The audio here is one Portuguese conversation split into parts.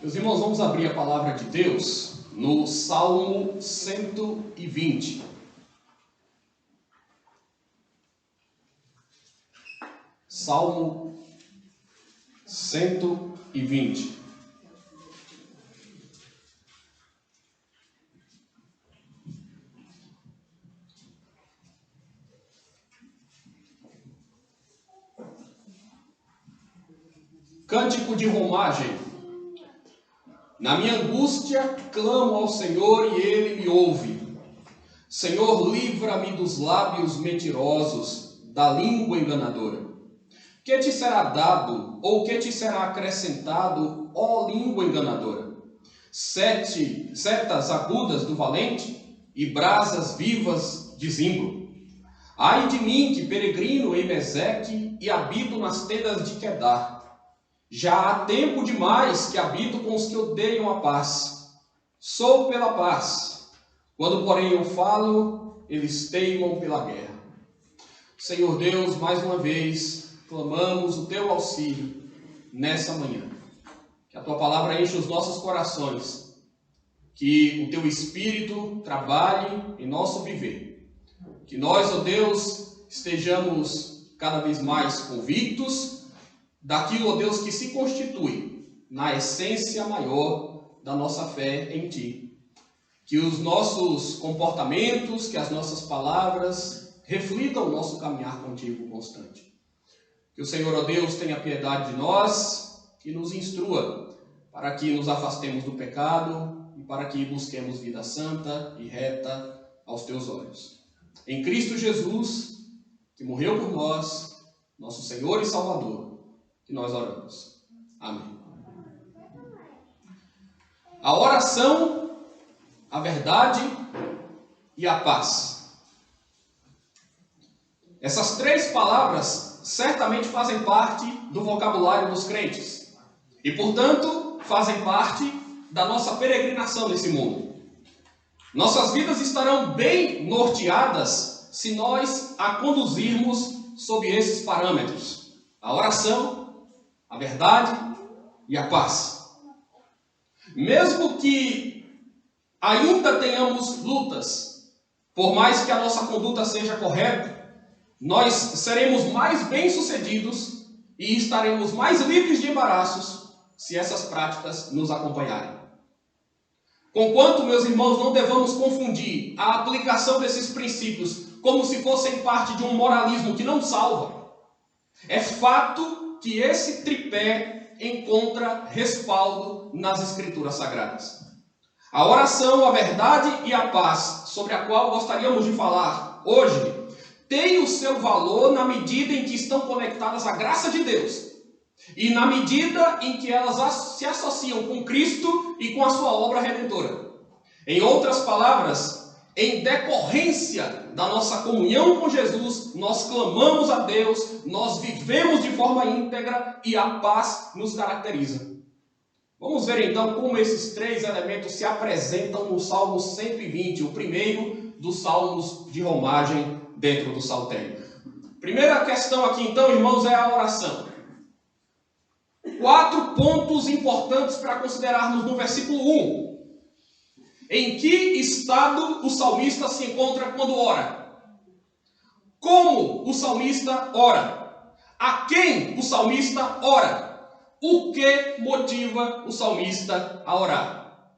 Meus irmãos, vamos abrir a palavra de Deus no Salmo 120. Salmo 120. Cântico de romagem. Na minha angústia, clamo ao Senhor e Ele me ouve. Senhor, livra-me dos lábios mentirosos, da língua enganadora. Que te será dado, ou que te será acrescentado, ó língua enganadora? Setas agudas do valente e brasas vivas de zimbro. Ai de mim, que peregrino em Meseque e habito nas tendas de Quedar. Já há tempo demais que habito com os que odeiam a paz. Sou pela paz. Quando, porém, eu falo, eles teimam pela guerra. Senhor Deus, mais uma vez, clamamos o teu auxílio nessa manhã. Que a tua palavra enche os nossos corações. Que o teu Espírito trabalhe em nosso viver. Que nós, ó Deus, estejamos cada vez mais convictos daquilo, ó Deus, que se constitui na essência maior da nossa fé em Ti. Que os nossos comportamentos, que as nossas palavras reflitam o nosso caminhar contigo constante. Que o Senhor, ó Deus, tenha piedade de nós e nos instrua para que nos afastemos do pecado e para que busquemos vida santa e reta aos Teus olhos. Em Cristo Jesus, que morreu por nós, nosso Senhor e Salvador, que nós oramos. Amém. A oração, a verdade e a paz. Essas três palavras certamente fazem parte do vocabulário dos crentes e, portanto, fazem parte da nossa peregrinação nesse mundo. Nossas vidas estarão bem norteadas se nós a conduzirmos sob esses parâmetros: a oração, a verdade e a paz. Mesmo que ainda tenhamos lutas, por mais que a nossa conduta seja correta, nós seremos mais bem-sucedidos e estaremos mais livres de embaraços se essas práticas nos acompanharem. Conquanto, meus irmãos, não devamos confundir a aplicação desses princípios como se fossem parte de um moralismo que não salva. É fato que esse tripé encontra respaldo nas Escrituras Sagradas. A oração, a verdade e a paz, sobre a qual gostaríamos de falar hoje, tem o seu valor na medida em que estão conectadas à graça de Deus e na medida em que elas se associam com Cristo e com a sua obra redentora. Em outras palavras, em decorrência da nossa comunhão com Jesus, nós clamamos a Deus, nós vivemos de forma íntegra e a paz nos caracteriza. Vamos ver então como esses três elementos se apresentam no Salmo 120, o primeiro dos salmos de romagem dentro do saltério. Primeira questão aqui então, irmãos, é a oração. 4 pontos importantes para considerarmos no versículo 1. Em que estado o salmista se encontra quando ora? Como o salmista ora? A quem o salmista ora? O que motiva o salmista a orar?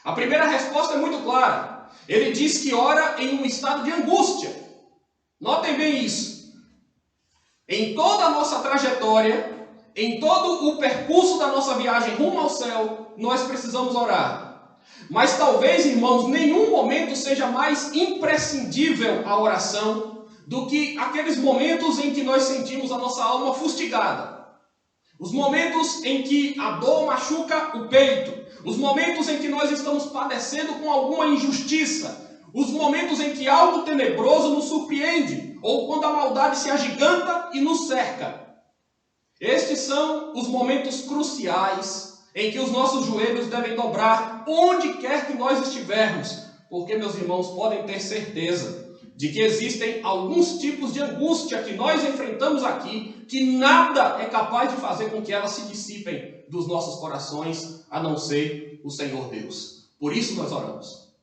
A primeira resposta é muito clara. Ele diz que ora em um estado de angústia. Notem bem isso. Em toda a nossa trajetória, em todo o percurso da nossa viagem rumo ao céu, nós precisamos orar. Mas talvez, irmãos, nenhum momento seja mais imprescindível a oração do que aqueles momentos em que nós sentimos a nossa alma fustigada. Os momentos em que a dor machuca o peito. Os momentos em que nós estamos padecendo com alguma injustiça. Os momentos em que algo tenebroso nos surpreende. Ou quando a maldade se agiganta e nos cerca. Estes são os momentos cruciais em que os nossos joelhos devem dobrar onde quer que nós estivermos, porque, meus irmãos, podem ter certeza de que existem alguns tipos de angústia que nós enfrentamos aqui, que nada é capaz de fazer com que elas se dissipem dos nossos corações, a não ser o Senhor Deus. Por isso nós oramos.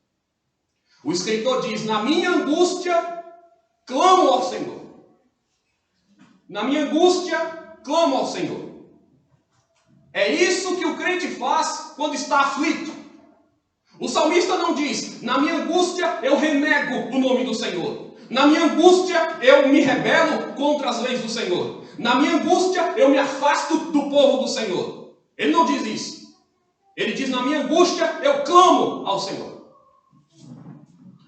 O escritor diz: na minha angústia, clamo ao Senhor. Na minha angústia, clamo ao Senhor. É isso que o crente faz quando está aflito. O salmista não diz: na minha angústia eu renego o nome do Senhor. Na minha angústia eu me rebelo contra as leis do Senhor. Na minha angústia eu me afasto do povo do Senhor. Ele não diz isso. Ele diz: na minha angústia eu clamo ao Senhor.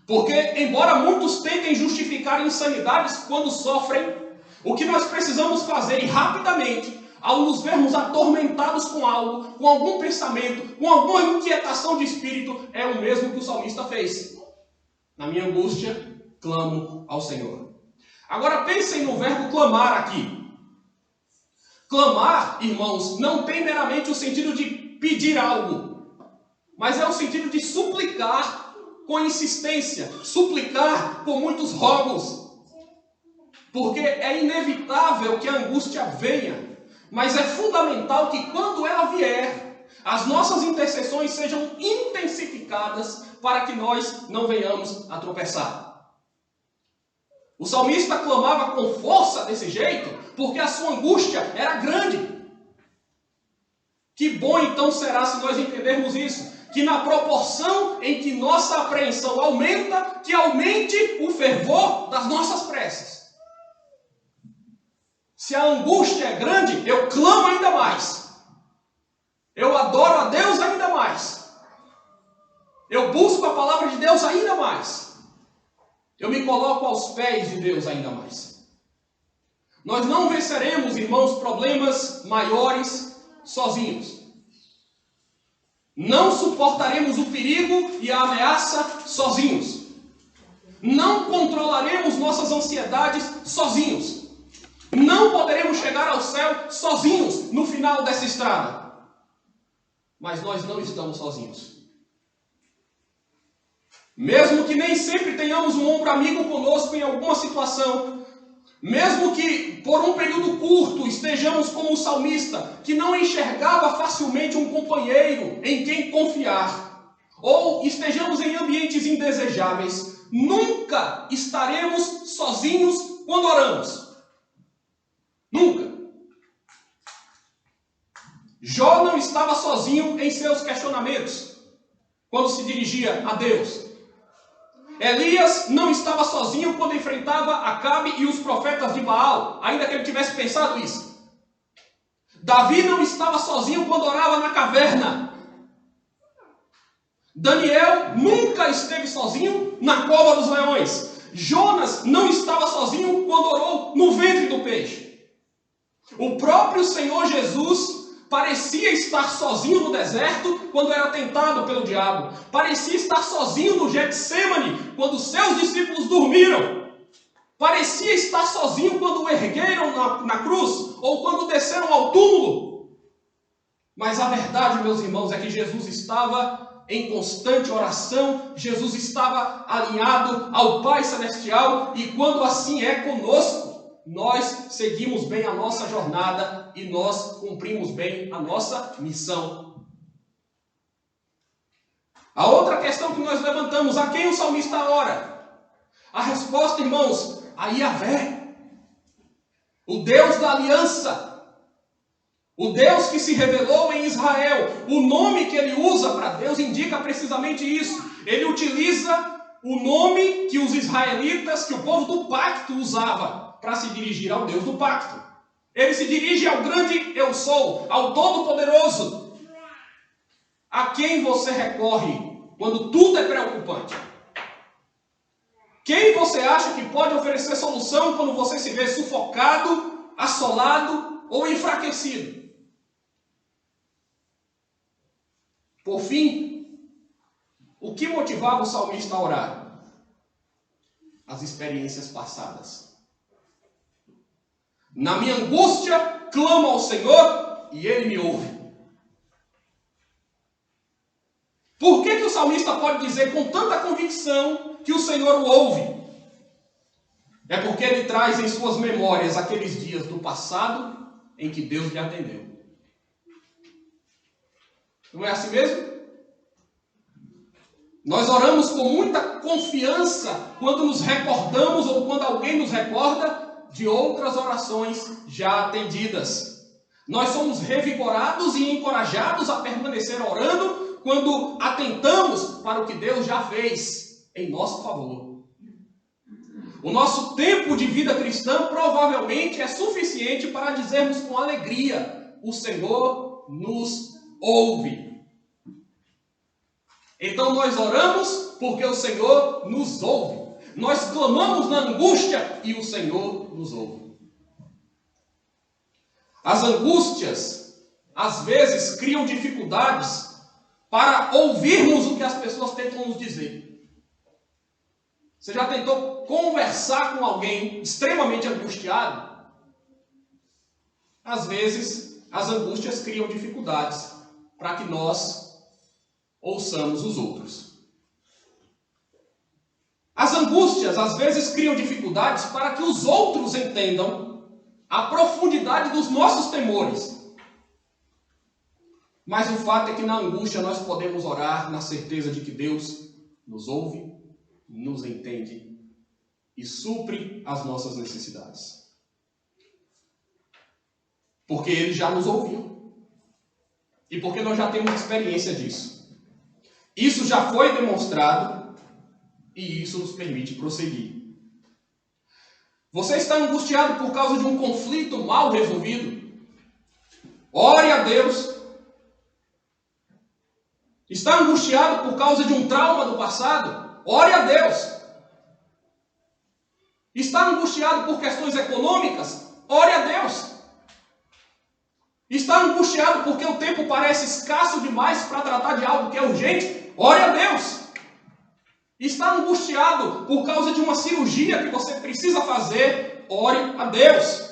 Porque, embora muitos tentem justificar insanidades quando sofrem, o que nós precisamos fazer rapidamente, ao nos vermos atormentados com algo, com algum pensamento, com alguma inquietação de espírito, é o mesmo que o salmista fez. Na minha angústia, clamo ao Senhor. Agora pensem no verbo clamar aqui. Clamar, irmãos, não tem meramente o sentido de pedir algo, mas é o sentido de suplicar com insistência, suplicar com muitos rogos. Porque é inevitável que a angústia venha, mas é fundamental que quando ela vier, as nossas intercessões sejam intensificadas para que nós não venhamos a tropeçar. O salmista clamava com força desse jeito, porque a sua angústia era grande. Que bom então será se nós entendermos isso, que na proporção em que nossa apreensão aumenta, que aumente o fervor das nossas preces. Se a angústia é grande, eu clamo ainda mais. Eu adoro a Deus ainda mais. Eu busco a palavra de Deus ainda mais. Eu me coloco aos pés de Deus ainda mais. Nós não venceremos, irmãos, problemas maiores sozinhos. Não suportaremos o perigo e a ameaça sozinhos. Não controlaremos nossas ansiedades sozinhos. Não poderemos chegar ao céu sozinhos no final dessa estrada. Mas nós não estamos sozinhos. Mesmo que nem sempre tenhamos um ombro amigo conosco em alguma situação, mesmo que por um período curto estejamos como o salmista, que não enxergava facilmente um companheiro em quem confiar, ou estejamos em ambientes indesejáveis, nunca estaremos sozinhos quando oramos. Nunca. Jó não estava sozinho em seus questionamentos quando se dirigia a Deus. Elias não estava sozinho quando enfrentava Acabe e os profetas de Baal, ainda que ele tivesse pensado isso. Davi não estava sozinho quando orava na caverna. Daniel nunca esteve sozinho na cova dos leões. Jonas não estava sozinho quando orou no ventre do peixe. O próprio Senhor Jesus parecia estar sozinho no deserto quando era tentado pelo diabo. Parecia estar sozinho no Getsêmani quando seus discípulos dormiram. Parecia estar sozinho quando o ergueram na cruz ou quando desceram ao túmulo. Mas a verdade, meus irmãos, é que Jesus estava em constante oração. Jesus estava alinhado ao Pai Celestial, e quando assim é conosco, nós seguimos bem a nossa jornada e nós cumprimos bem a nossa missão. A outra questão que nós levantamos: a quem o salmista ora? A resposta, irmãos, a Yahvé, o Deus da aliança, o Deus que se revelou em Israel. O nome que ele usa para Deus indica precisamente isso. Ele utiliza o nome que os israelitas, que o povo do pacto usava para se dirigir ao Deus do pacto. Ele se dirige ao grande eu sou, ao Todo-Poderoso. A quem você recorre quando tudo é preocupante? Quem você acha que pode oferecer solução quando você se vê sufocado, assolado ou enfraquecido? Por fim, o que motivava o salmista a orar? As experiências passadas. Na minha angústia, clamo ao Senhor e Ele me ouve. Por que o salmista pode dizer com tanta convicção que o Senhor o ouve? é porque ele traz em suas memórias aqueles dias do passado em que Deus lhe atendeu. Não é assim mesmo? Nós oramos com muita confiança quando nos recordamos ou quando alguém nos recorda de outras orações já atendidas. Nós somos revigorados e encorajados a permanecer orando quando atentamos para o que Deus já fez em nosso favor. O nosso tempo de vida cristã provavelmente é suficiente para dizermos com alegria: o Senhor nos ouve. Então nós oramos porque o Senhor nos ouve. Nós clamamos na angústia e o Senhor nos ouve. As angústias, às vezes, criam dificuldades para ouvirmos o que as pessoas tentam nos dizer. Você já tentou conversar com alguém extremamente angustiado? Às vezes, as angústias criam dificuldades para que nós ouçamos os outros. As angústias, às vezes, criam dificuldades para que os outros entendam a profundidade dos nossos temores. Mas o fato é que na angústia nós podemos orar na certeza de que Deus nos ouve, nos entende e supre as nossas necessidades. Porque Ele já nos ouviu. E porque nós já temos experiência disso. Isso já foi demonstrado e isso nos permite prosseguir. Você está angustiado por causa de um conflito mal resolvido? Ore a Deus. Está angustiado por causa de um trauma do passado? Ore a Deus. Está angustiado por questões econômicas? Ore a Deus. Está angustiado porque o tempo parece escasso demais para tratar de algo que é urgente? Ore a Deus. Está angustiado por causa de uma cirurgia que você precisa fazer? Ore a Deus.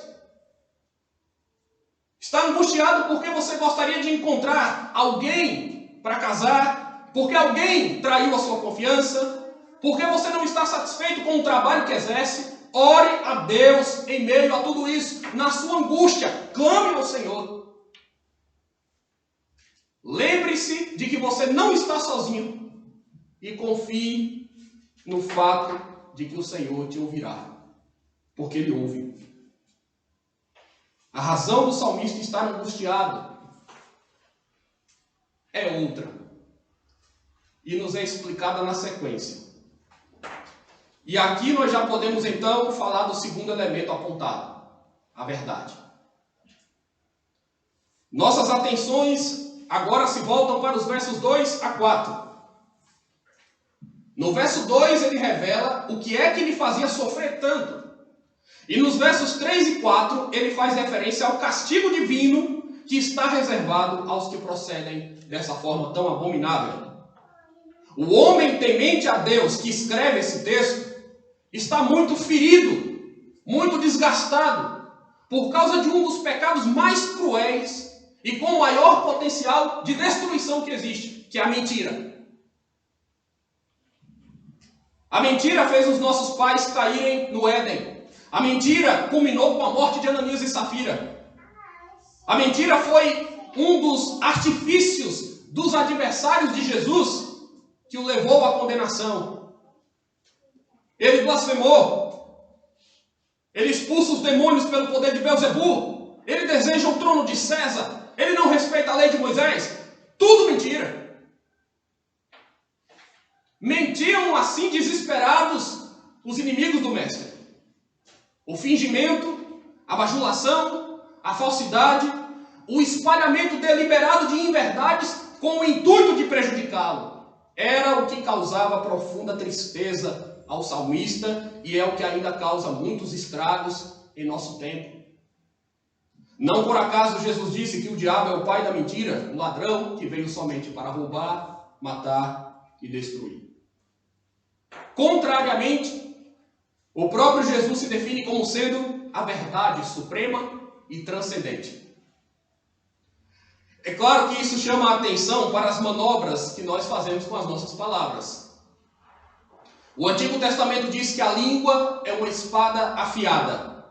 Está angustiado porque você gostaria de encontrar alguém para casar? Porque alguém traiu a sua confiança? Porque você não está satisfeito com o trabalho que exerce? Ore a Deus em meio a tudo isso. Na sua angústia, clame ao Senhor. Lembre-se de que você não está sozinho e confie no fato de que o Senhor te ouvirá, porque Ele ouve. A razão do salmista estar angustiado é outra e nos é explicada na sequência. E aqui nós já podemos então falar do segundo elemento apontado, a verdade. Nossas atenções agora se voltam para os versos 2 a 4. No verso 2 ele revela o que é que lhe fazia sofrer tanto. E nos versos 3 e 4 ele faz referência ao castigo divino que está reservado aos que procedem dessa forma tão abominável. O homem temente a Deus que escreve esse texto está muito ferido, muito desgastado, por causa de um dos pecados mais cruéis e com o maior potencial de destruição que existe, que é a mentira. A mentira fez os nossos pais caírem no Éden. A mentira culminou com a morte de Ananias e Safira. A mentira foi um dos artifícios dos adversários de Jesus que o levou à condenação. Ele blasfemou. Ele expulsa os demônios pelo poder de Beelzebu. Ele deseja o trono de César. Ele não respeita a lei de Moisés. Tudo mentira. Mentiam assim desesperados os inimigos do mestre. O fingimento, a bajulação, a falsidade, o espalhamento deliberado de inverdades com o intuito de prejudicá-lo. Era o que causava profunda tristeza ao salmista e é o que ainda causa muitos estragos em nosso tempo. Não por acaso Jesus disse que o diabo é o pai da mentira, o ladrão que veio somente para roubar, matar e destruir. Contrariamente, o próprio Jesus se define como sendo a verdade suprema e transcendente. É claro que isso chama a atenção para as manobras que nós fazemos com as nossas palavras. O Antigo Testamento diz que a língua é uma espada afiada.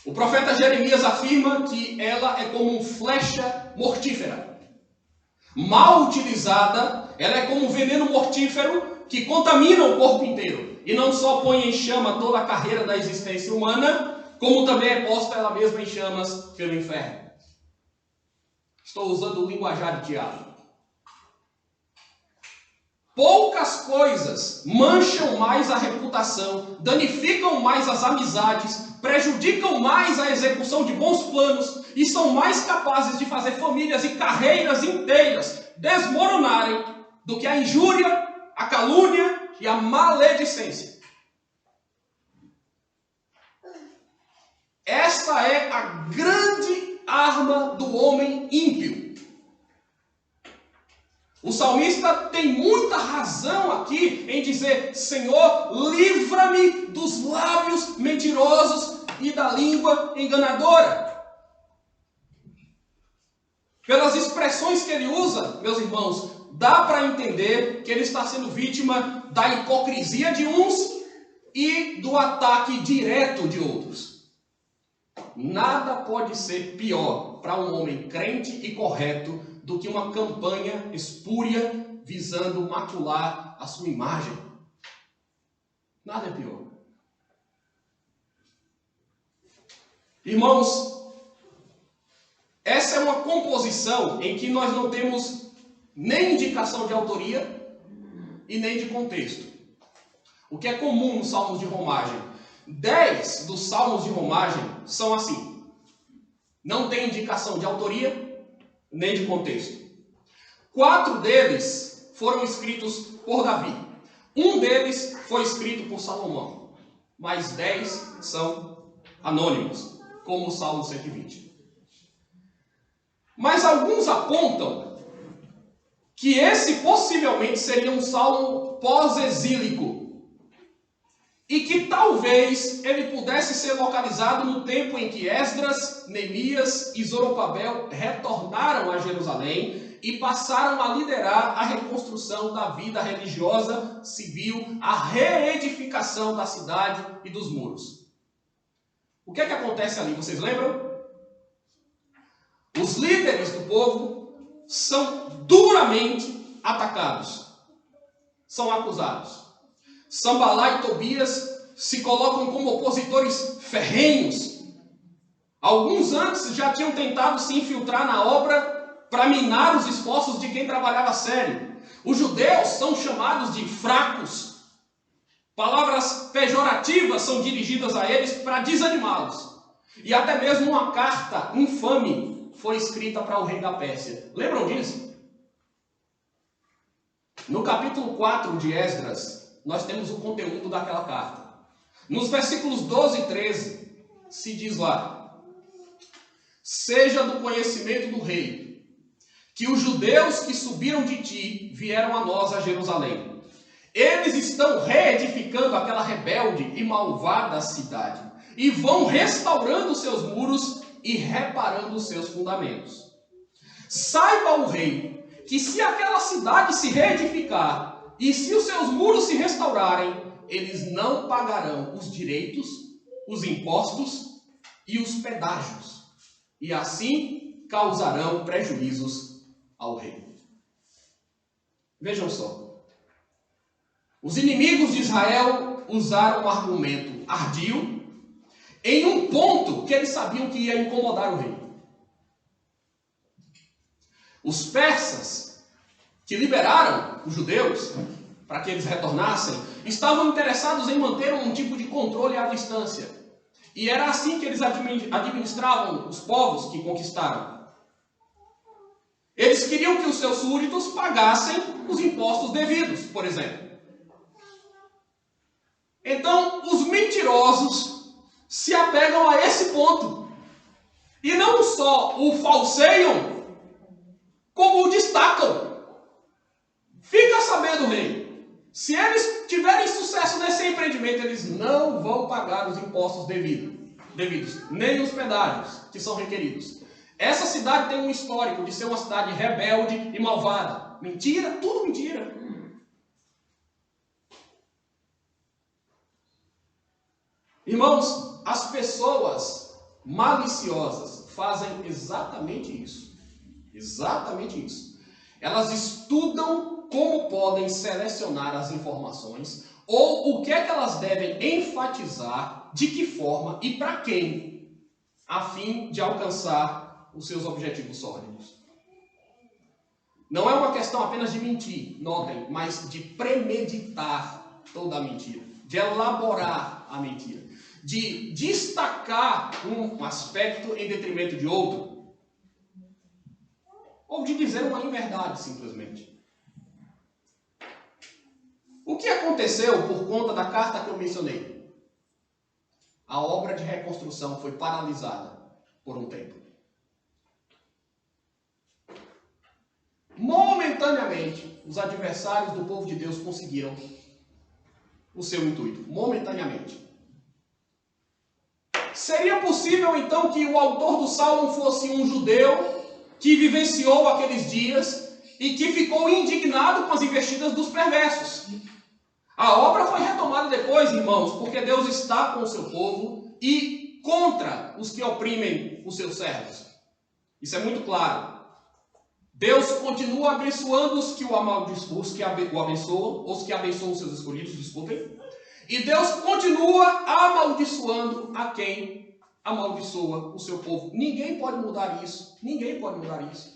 O profeta Jeremias afirma que ela é como uma flecha mortífera. Mal utilizada, ela é como um veneno mortífero que contamina o corpo inteiro. E não só põe em chama toda a carreira da existência humana, como também é posta ela mesma em chamas pelo inferno. Estou usando o linguajar de Tiago. Poucas coisas mancham mais a reputação, danificam mais as amizades, prejudicam mais a execução de bons planos e são mais capazes de fazer famílias e carreiras inteiras desmoronarem do que a injúria, a calúnia e a maledicência. Esta é a grande arma do homem ímpio. O salmista tem muita razão aqui em dizer: Senhor, livra-me dos lábios mentirosos e da língua enganadora. Pelas expressões que ele usa, meus irmãos, dá para entender que ele está sendo vítima da hipocrisia de uns e do ataque direto de outros. Nada pode ser pior para um homem crente e correto do que uma campanha espúria visando macular a sua imagem. Nada é pior. Irmãos, essa é uma composição em que nós não temos nem indicação de autoria e nem de contexto. O que é comum nos salmos de romagem. 10 dos salmos de romagem são assim. Não tem indicação de autoria nem de contexto. 4 deles foram escritos por Davi. Um deles foi escrito por Salomão. Mas 10 são anônimos, como o Salmo 120. Mas alguns apontam que esse possivelmente seria um salmo pós-exílico. E que talvez ele pudesse ser localizado no tempo em que Esdras, Neemias e Zorobabel retornaram a Jerusalém e passaram a liderar a reconstrução da vida religiosa, civil, a reedificação da cidade e dos muros. O que é que acontece ali? Vocês lembram? Os líderes do povo são duramente atacados, são acusados. Sambalá e Tobias se colocam como opositores ferrenhos. Alguns antes já tinham tentado se infiltrar na obra para minar os esforços de quem trabalhava sério. Os judeus são chamados de fracos. Palavras pejorativas são dirigidas a eles para desanimá-los. E até mesmo uma carta infame foi escrita para o rei da Pérsia. Lembram disso? No capítulo 4 de Esdras, nós temos o conteúdo daquela carta. Nos versículos 12 e 13, se diz lá: seja do conhecimento do rei, que os judeus que subiram de ti vieram a nós a Jerusalém. Eles estão reedificando aquela rebelde e malvada cidade, e vão restaurando seus muros e reparando os seus fundamentos. Saiba o rei, que se aquela cidade se reedificar, e se os seus muros se restaurarem, eles não pagarão os direitos, os impostos e os pedágios. E assim causarão prejuízos ao rei. Vejam só. Os inimigos de Israel usaram um argumento ardio em um ponto que eles sabiam que ia incomodar o rei. Os persas, que liberaram os judeus para que eles retornassem, estavam interessados em manter um tipo de controle à distância. E era assim que eles administravam os povos que conquistaram. Eles queriam que os seus súditos pagassem os impostos devidos, por exemplo. Então, os mentirosos se apegam a esse ponto. E não só o falseiam, como o destacam. Fica sabendo, rei, se eles tiverem sucesso nesse empreendimento, eles não vão pagar os impostos devidos, nem os pedágios que são requeridos. Essa cidade tem um histórico de ser uma cidade rebelde e malvada. Mentira, tudo mentira. Irmãos, as pessoas maliciosas fazem exatamente isso. Exatamente isso. Elas estudam como podem selecionar as informações ou o que é que elas devem enfatizar, de que forma e para quem, a fim de alcançar os seus objetivos sórdidos. Não é uma questão apenas de mentir, notem, mas de premeditar toda a mentira, de elaborar a mentira, de destacar um aspecto em detrimento de outro, ou de dizer uma inverdade simplesmente. O que aconteceu por conta da carta que eu mencionei? A obra de reconstrução foi paralisada por um tempo. Momentaneamente, os adversários do povo de Deus conseguiram o seu intuito. Momentaneamente. Seria possível, então, que o autor do Salmo fosse um judeu que vivenciou aqueles dias e que ficou indignado com as investidas dos perversos? A obra foi retomada depois, irmãos, porque Deus está com o seu povo e contra os que oprimem os seus servos. Isso é muito claro. Deus continua abençoando os que o abençoam, os que abençoam os seus escolhidos, desculpem. E Deus continua amaldiçoando a quem amaldiçoa o seu povo. Ninguém pode mudar isso. Ninguém pode mudar isso.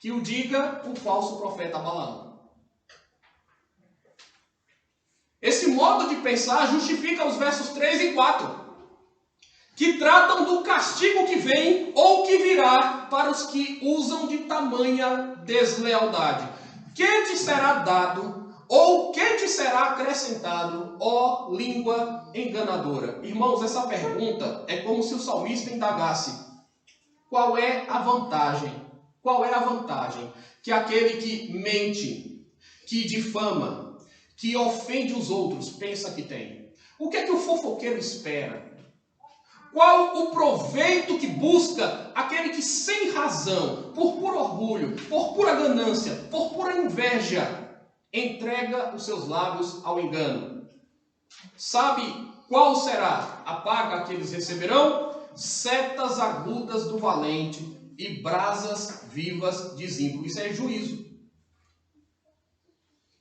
Que o diga o falso profeta Balaão. Esse modo de pensar justifica os versos 3 e 4, que tratam do castigo que vem ou que virá para os que usam de tamanha deslealdade. Que te será dado ou que te será acrescentado, ó língua enganadora? Irmãos, essa pergunta é como se o salmista indagasse: qual é a vantagem? Qual é a vantagem que aquele que mente, que difama, que ofende os outros, pensa que tem? O que é que o fofoqueiro espera? Qual o proveito que busca aquele que sem razão, por puro orgulho, por pura ganância, por pura inveja, entrega os seus lábios ao engano? Sabe qual será a paga que eles receberão? Setas agudas do valente e brasas vivas de zimbro. Isso é juízo.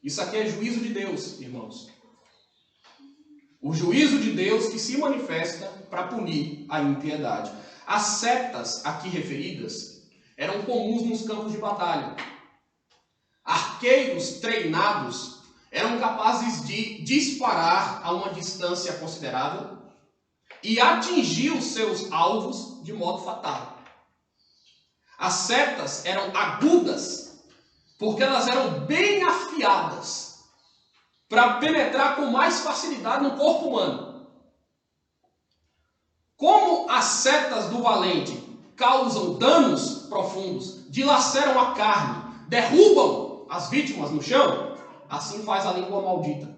Isso aqui é juízo de Deus, irmãos. O juízo de Deus que se manifesta para punir a impiedade. As setas aqui referidas eram comuns nos campos de batalha. Arqueiros treinados eram capazes de disparar a uma distância considerável e atingir os seus alvos de modo fatal. As setas eram agudas porque elas eram bem afiadas para penetrar com mais facilidade no corpo humano. Como as setas do valente causam danos profundos, dilaceram a carne, derrubam as vítimas no chão, assim faz a língua maldita.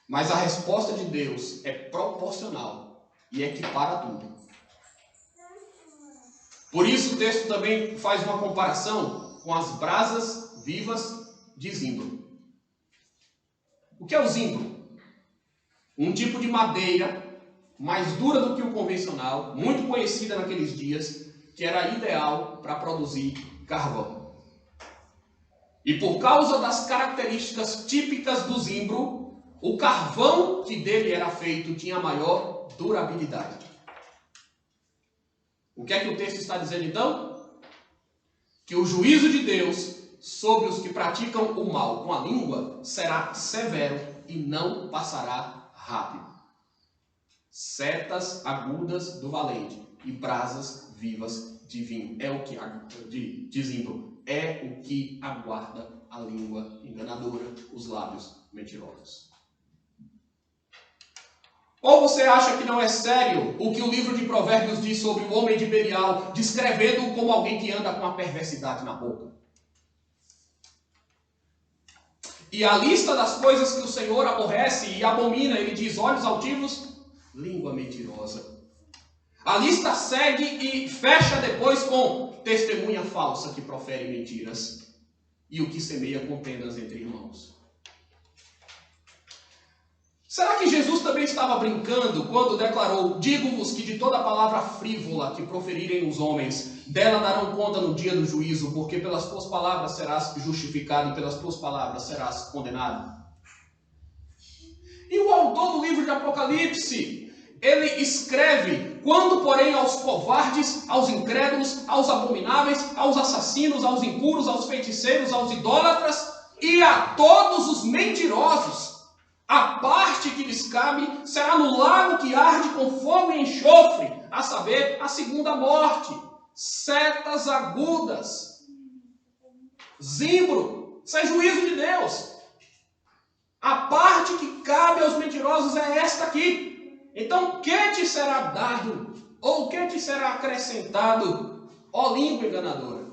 Mas a resposta de Deus é proporcional e equipara tudo. Por isso o texto também faz uma comparação com as brasas vivas de zimbro. O que é o zimbro? Um tipo de madeira mais dura do que o convencional, muito conhecida naqueles dias, que era ideal para produzir carvão. E por causa das características típicas do zimbro, o carvão que dele era feito tinha maior durabilidade. O que é que o texto está dizendo então? Que o juízo de Deus sobre os que praticam o mal com a língua será severo e não passará rápido. Setas agudas do valente e brasas vivas de vinho. É o que de zimbro. É o que aguarda a língua enganadora, os lábios mentirosos. Ou você acha que não é sério o que o livro de Provérbios diz sobre o homem de Belial, descrevendo-o como alguém que anda com a perversidade na boca? E a lista das coisas que o Senhor aborrece e abomina, ele diz: olhos altivos, língua mentirosa. A lista segue e fecha depois com testemunha falsa que profere mentiras e o que semeia contendas entre irmãos. Será que Jesus também estava brincando quando declarou: digo-vos que de toda palavra frívola que proferirem os homens, dela darão conta no dia do juízo, porque pelas tuas palavras serás justificado e pelas tuas palavras serás condenado? E o autor do livro de Apocalipse, ele escreve: quando, porém, aos covardes, aos incrédulos, aos abomináveis, aos assassinos, aos impuros, aos feiticeiros, aos idólatras e a todos os mentirosos, a parte que lhes cabe será no lago que arde com fogo e enxofre, a saber, a segunda morte, setas agudas, zimbro, isso é juízo de Deus. A parte que cabe aos mentirosos é esta aqui. Então, que te será dado, ou que te será acrescentado, ó língua enganadora?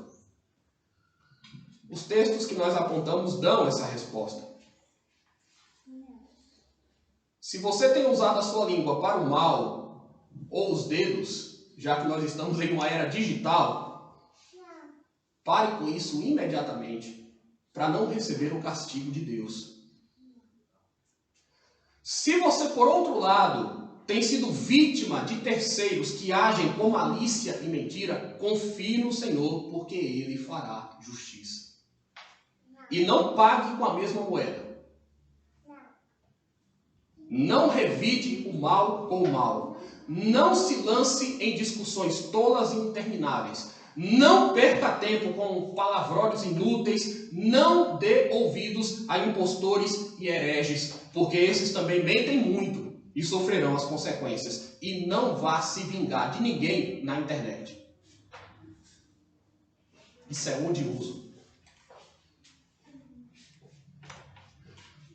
Os textos que nós apontamos dão essa resposta. Se você tem usado a sua língua para o mal, ou os dedos, já que nós estamos em uma era digital, pare com isso imediatamente, para não receber o castigo de Deus. Se você, por outro lado, tem sido vítima de terceiros que agem com malícia e mentira, confie no Senhor, porque Ele fará justiça. E não pague com a mesma moeda. Não revide o mal com o mal. Não se lance em discussões tolas e intermináveis. Não perca tempo com palavrórios inúteis. Não dê ouvidos a impostores e hereges, porque esses também mentem muito e sofrerão as consequências. E não vá se vingar de ninguém na internet. Isso é odioso.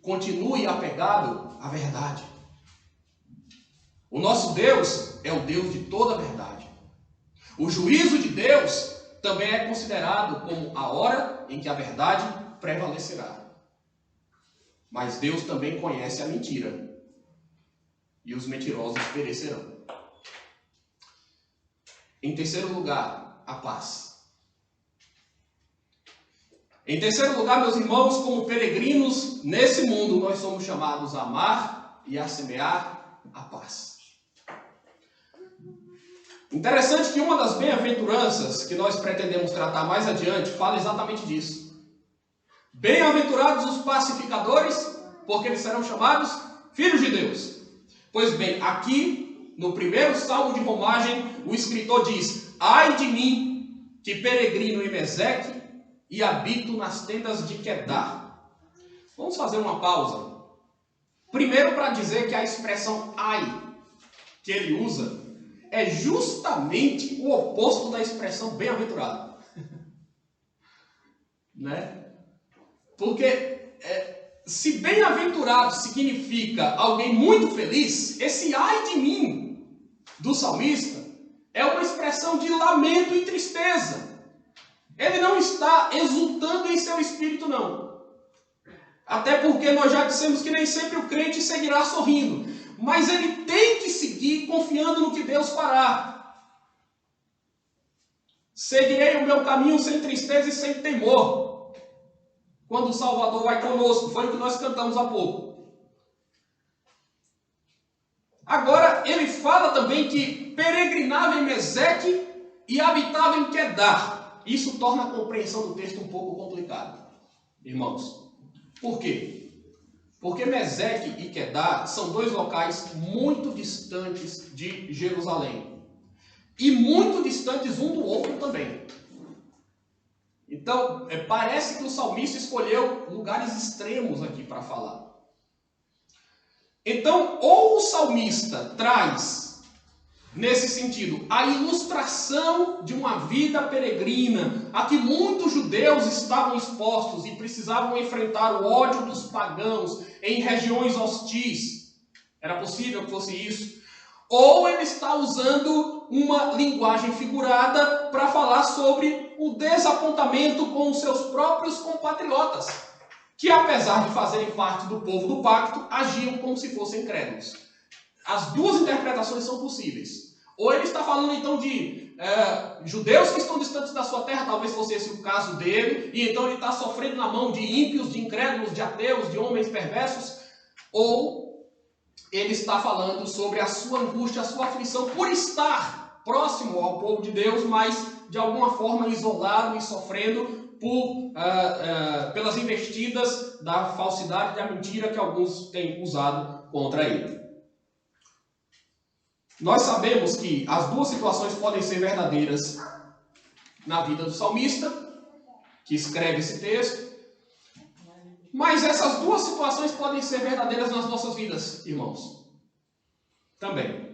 Continue apegado à verdade. O nosso Deus é o Deus de toda a verdade. O juízo de Deus também é considerado como a hora em que a verdade prevalecerá. Mas Deus também conhece a mentira, e os mentirosos perecerão. Em terceiro lugar, a paz. Em terceiro lugar, meus irmãos, como peregrinos nesse mundo, nós somos chamados a amar e a semear a paz. Interessante que uma das bem-aventuranças que nós pretendemos tratar mais adiante fala exatamente disso. Bem-aventurados os pacificadores, porque eles serão chamados filhos de Deus. Pois bem, aqui no primeiro salmo de romagem, o escritor diz: ai de mim, que peregrino em Meseque e habito nas tendas de Quedar. Vamos fazer uma pausa. Primeiro, para dizer que a expressão ai que ele usa é justamente o oposto da expressão bem-aventurado. Né? Porque se bem-aventurado significa alguém muito feliz, esse ai de mim do salmista é uma expressão de lamento e tristeza. Ele não está exultando em seu espírito, não. Até porque nós já dissemos que nem sempre o crente seguirá sorrindo. Mas ele tem que seguir confiando no que Deus fará. Seguirei o meu caminho sem tristeza e sem temor. Quando o Salvador vai conosco. Foi o que nós cantamos há pouco. Agora, ele fala também que peregrinava em Meseque e habitava em Quedar. Isso torna a compreensão do texto um pouco complicada, irmãos. Por quê? Porque Meseque e Quedar são dois locais muito distantes de Jerusalém. E muito distantes um do outro também. Então, parece que o salmista escolheu lugares extremos aqui para falar. Então, ou o salmista traz, nesse sentido, a ilustração de uma vida peregrina, a que muitos judeus estavam expostos e precisavam enfrentar o ódio dos pagãos em regiões hostis. Era possível que fosse isso. Ou ele está usando uma linguagem figurada para falar sobre o desapontamento com os seus próprios compatriotas, que apesar de fazerem parte do povo do pacto, agiam como se fossem incrédulos. As duas interpretações são possíveis. Ou ele está falando então de judeus que estão distantes da sua terra, talvez fosse esse o caso dele, e então ele está sofrendo na mão de ímpios, de incrédulos, de ateus, de homens perversos. Ou ele está falando sobre a sua angústia, a sua aflição por estar próximo ao povo de Deus, mas de alguma forma isolado e sofrendo pelas investidas da falsidade e da mentira que alguns têm usado contra ele. Nós sabemos que as duas situações podem ser verdadeiras na vida do salmista, que escreve esse texto, mas essas duas situações podem ser verdadeiras nas nossas vidas, irmãos. Também.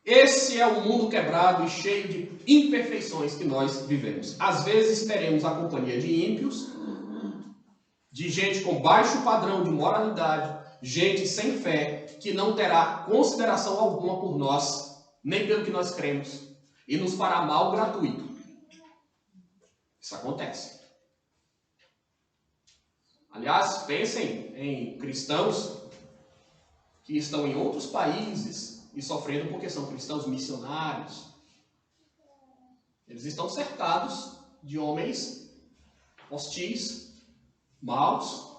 Esse é o mundo quebrado e cheio de imperfeições que nós vivemos. Às vezes teremos a companhia de ímpios, de gente com baixo padrão de moralidade, gente sem fé, que não terá consideração alguma por nós, nem pelo que nós cremos, e nos fará mal gratuito. Isso acontece. Aliás, pensem em cristãos que estão em outros países e sofrendo porque são cristãos missionários. Eles estão cercados de homens hostis, maus,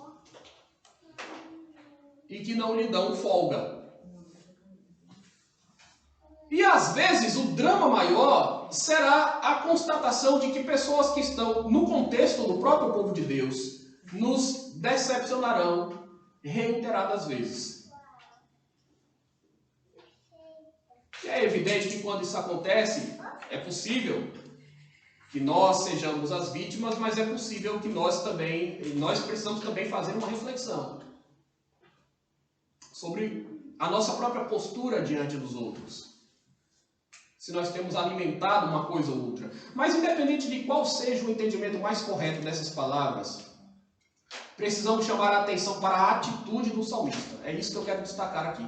e que não lhe dão folga. E às vezes o drama maior será a constatação de que pessoas que estão no contexto do próprio povo de Deus nos decepcionarão reiteradas vezes. E é evidente que quando isso acontece, é possível que nós sejamos as vítimas, mas é possível que nós precisamos também fazer uma reflexão sobre a nossa própria postura diante dos outros. Se nós temos alimentado uma coisa ou outra. Mas independente de qual seja o entendimento mais correto dessas palavras, precisamos chamar a atenção para a atitude do salmista. É isso que eu quero destacar aqui.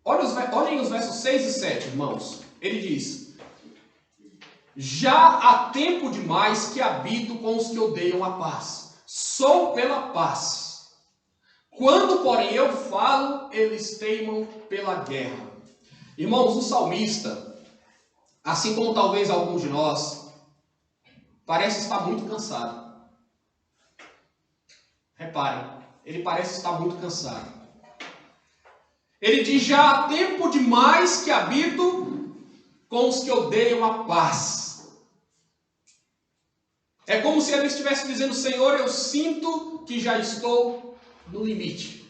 Olhem os versos 6 e 7, irmãos. Ele diz: já há tempo demais que habito com os que odeiam a paz. Sou pela paz. Quando, porém, eu falo, eles teimam pela guerra. Irmãos, o salmista, assim como talvez alguns de nós, parece estar muito cansado. Reparem, ele parece estar muito cansado. Ele diz: já há tempo demais que habito com os que odeiam a paz. É como se ele estivesse dizendo: Senhor, eu sinto que já estou no limite.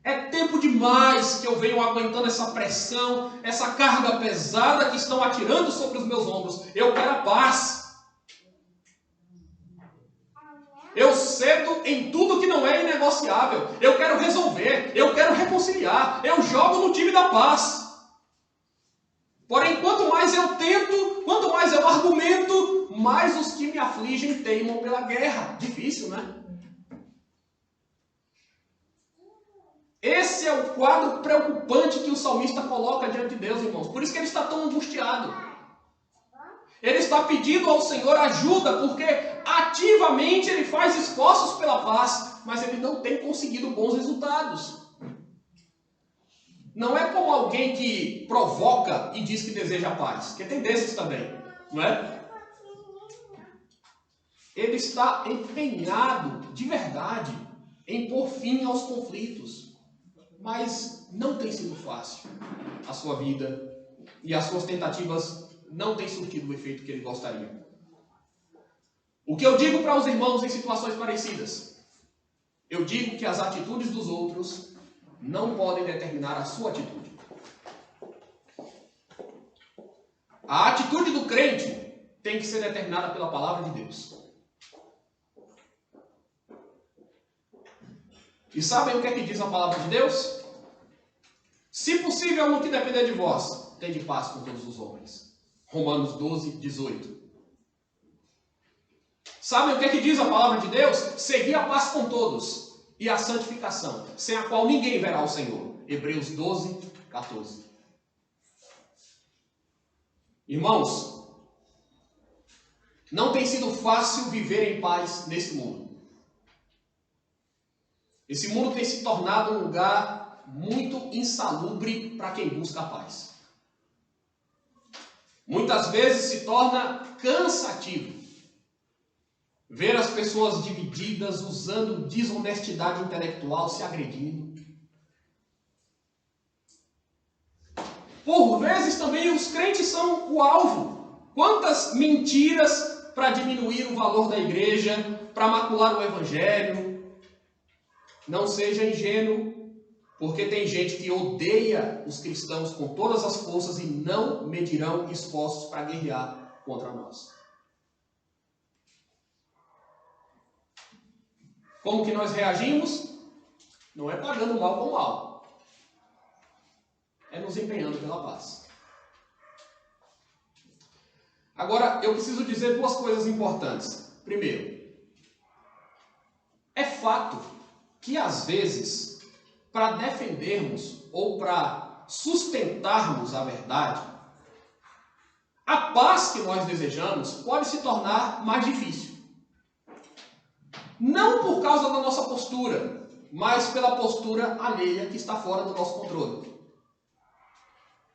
É tempo demais que eu venho aguentando essa pressão, essa carga pesada que estão atirando sobre os meus ombros. Eu quero a paz. Eu cedo em tudo que não é inegociável. Eu quero resolver, eu quero reconciliar. Eu jogo no time da paz. Porém, quanto mais eu tento, quanto mais eu argumento, mais os que me afligem teimam pela guerra. Difícil, né? Esse é o quadro preocupante que o salmista coloca diante de Deus, irmãos. Por isso que ele está tão angustiado. Ele está pedindo ao Senhor ajuda, porque ativamente ele faz esforços pela paz, mas ele não tem conseguido bons resultados. Não é como alguém que provoca e diz que deseja paz, porque tem desses também, não é? Ele está empenhado, de verdade, em pôr fim aos conflitos. Mas não tem sido fácil a sua vida e as suas tentativas não têm surtido o efeito que ele gostaria. O que eu digo para os irmãos em situações parecidas? Eu digo que as atitudes dos outros não podem determinar a sua atitude. A atitude do crente tem que ser determinada pela palavra de Deus. E sabem o que é que diz a palavra de Deus? Se possível, no que depender de vós, tende paz com todos os homens. Romanos 12, 18. Sabem o que é que diz a palavra de Deus? Segui a paz com todos e a santificação, sem a qual ninguém verá o Senhor. Hebreus 12, 14. Irmãos, não tem sido fácil viver em paz nesse mundo. Esse mundo tem se tornado um lugar muito insalubre para quem busca a paz. Muitas vezes se torna cansativo. ver as pessoas divididas, usando desonestidade intelectual, se agredindo. Por vezes também os crentes são o alvo. Quantas mentiras para diminuir o valor da igreja, para macular o evangelho. Não seja ingênuo, porque tem gente que odeia os cristãos com todas as forças e não medirão esforços para guerrear contra nós. Como que nós reagimos? Não é pagando mal com mal. É nos empenhando pela paz. Agora, eu preciso dizer duas coisas importantes. Primeiro, é fato que às vezes, para defendermos ou para sustentarmos a verdade, a paz que nós desejamos pode se tornar mais difícil. Não por causa da nossa postura, mas pela postura alheia que está fora do nosso controle.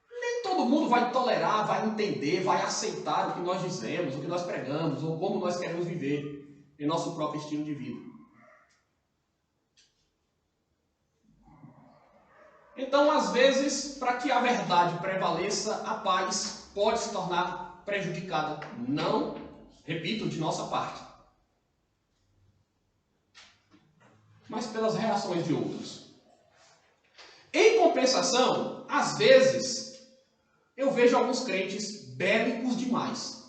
Nem todo mundo vai tolerar, vai entender, vai aceitar o que nós dizemos, o que nós pregamos, ou como nós queremos viver em nosso próprio estilo de vida. Então, às vezes, para que a verdade prevaleça, a paz pode se tornar prejudicada. Não, repito, de nossa parte, mas pelas reações de outros. Em compensação, às vezes, eu vejo alguns crentes bélicos demais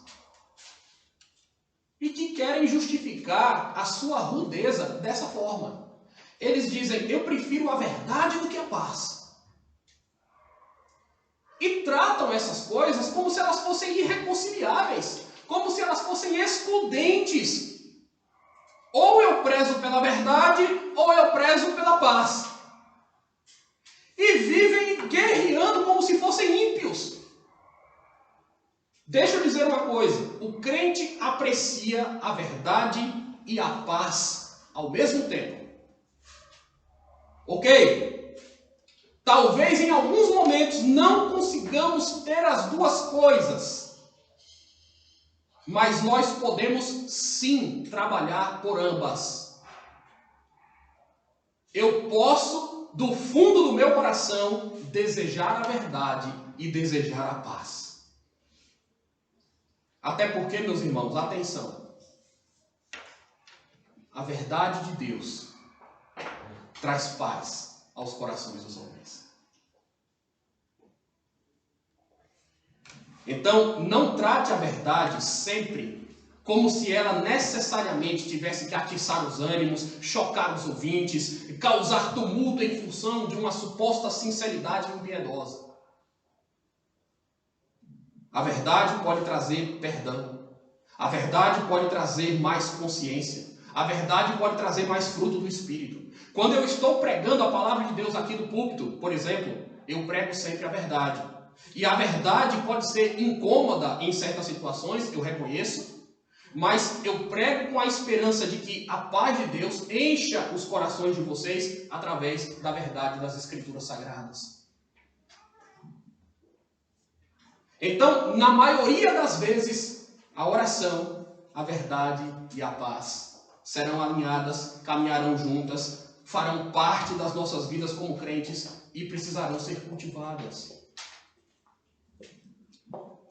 e que querem justificar a sua rudeza dessa forma. Eles dizem, eu prefiro a verdade do que a paz. E tratam essas coisas como se elas fossem irreconciliáveis, como se elas fossem excludentes. Ou eu prezo pela verdade, ou eu prezo pela paz. E vivem guerreando como se fossem ímpios. Deixa eu dizer uma coisa, o crente aprecia a verdade e a paz ao mesmo tempo. Ok? Talvez em alguns momentos não consigamos ter as duas coisas. Mas nós podemos sim trabalhar por ambas. Eu posso, do fundo do meu coração, desejar a verdade e desejar a paz. Até porque, meus irmãos, atenção. A verdade de Deus traz paz aos corações dos homens. Então, não trate a verdade sempre como se ela necessariamente tivesse que atiçar os ânimos, chocar os ouvintes, causar tumulto em função de uma suposta sinceridade impiedosa. A verdade pode trazer perdão. A verdade pode trazer mais consciência. A verdade pode trazer mais fruto do Espírito. Quando eu estou pregando a palavra de Deus aqui do púlpito, por exemplo, eu prego sempre a verdade. E a verdade pode ser incômoda em certas situações, eu reconheço, mas eu prego com a esperança de que a paz de Deus encha os corações de vocês através da verdade das Escrituras Sagradas. Então, na maioria das vezes, a oração, a verdade e a paz serão alinhadas, caminharão juntas, farão parte das nossas vidas como crentes e precisarão ser cultivadas.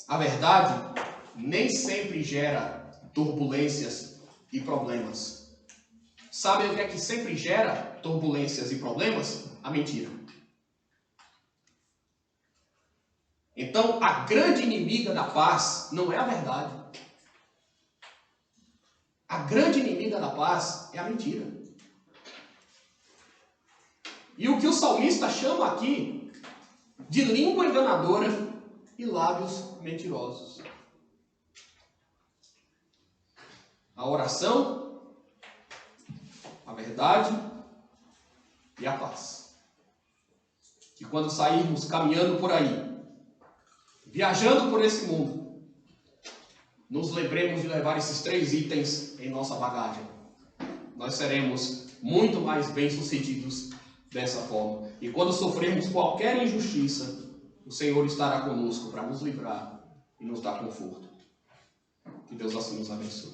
A verdade nem sempre gera turbulências e problemas. Sabe o que é que sempre gera turbulências e problemas? A mentira. Então, a grande inimiga da paz não é a verdade. A grande inimiga da paz é a mentira. E o que o salmista chama aqui de língua enganadora e lábios mentirosos. A oração, a verdade e a paz. Que quando sairmos caminhando por aí, viajando por esse mundo, nos lembremos de levar esses 3 itens em nossa bagagem. Nós seremos muito mais bem-sucedidos dessa forma. E quando sofrermos qualquer injustiça, o Senhor estará conosco para nos livrar e nos dar conforto. Que Deus assim nos abençoe.